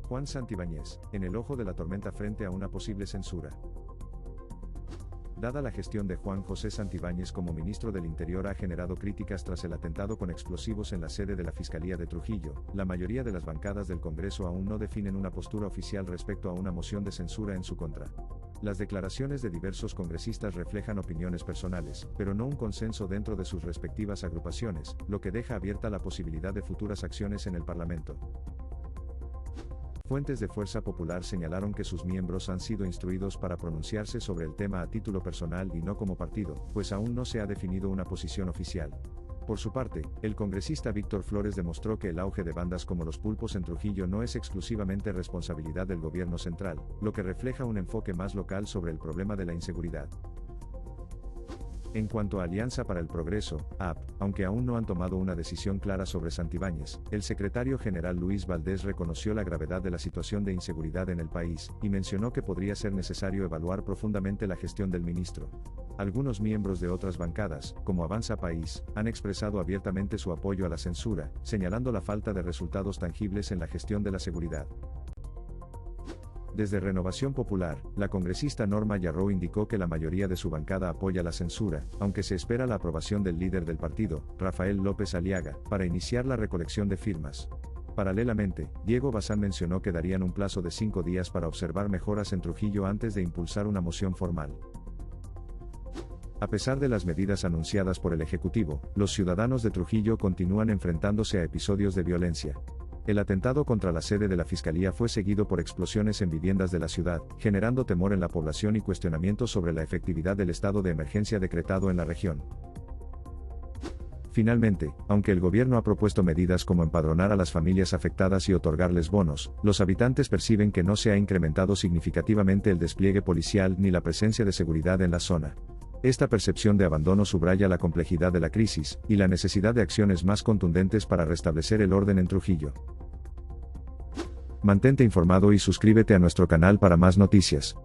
Juan Santibáñez, en el ojo de la tormenta frente a una posible censura. Dada la gestión de Juan José Santibáñez como ministro del Interior ha generado críticas tras el atentado con explosivos en la sede de la Fiscalía de Trujillo, la mayoría de las bancadas del Congreso aún no definen una postura oficial respecto a una moción de censura en su contra. Las declaraciones de diversos congresistas reflejan opiniones personales, pero no un consenso dentro de sus respectivas agrupaciones, lo que deja abierta la posibilidad de futuras acciones en el Parlamento. Fuentes de Fuerza Popular señalaron que sus miembros han sido instruidos para pronunciarse sobre el tema a título personal y no como partido, pues aún no se ha definido una posición oficial. Por su parte, el congresista Víctor Flores demostró que el auge de bandas como los Pulpos en Trujillo no es exclusivamente responsabilidad del gobierno central, lo que refleja un enfoque más local sobre el problema de la inseguridad. En cuanto a Alianza para el Progreso, AP, aunque aún no han tomado una decisión clara sobre Santibáñez, el secretario general Luis Valdés reconoció la gravedad de la situación de inseguridad en el país, y mencionó que podría ser necesario evaluar profundamente la gestión del ministro. Algunos miembros de otras bancadas, como Avanza País, han expresado abiertamente su apoyo a la censura, señalando la falta de resultados tangibles en la gestión de la seguridad. Desde Renovación Popular, la congresista Norma Yarrow indicó que la mayoría de su bancada apoya la censura, aunque se espera la aprobación del líder del partido, Rafael López Aliaga, para iniciar la recolección de firmas. Paralelamente, Diego Bazán mencionó que darían un plazo de 5 días para observar mejoras en Trujillo antes de impulsar una moción formal. A pesar de las medidas anunciadas por el Ejecutivo, los ciudadanos de Trujillo continúan enfrentándose a episodios de violencia. El atentado contra la sede de la Fiscalía fue seguido por explosiones en viviendas de la ciudad, generando temor en la población y cuestionamientos sobre la efectividad del estado de emergencia decretado en la región. Finalmente, aunque el gobierno ha propuesto medidas como empadronar a las familias afectadas y otorgarles bonos, los habitantes perciben que no se ha incrementado significativamente el despliegue policial ni la presencia de seguridad en la zona. Esta percepción de abandono subraya la complejidad de la crisis, y la necesidad de acciones más contundentes para restablecer el orden en Trujillo. Mantente informado y suscríbete a nuestro canal para más noticias.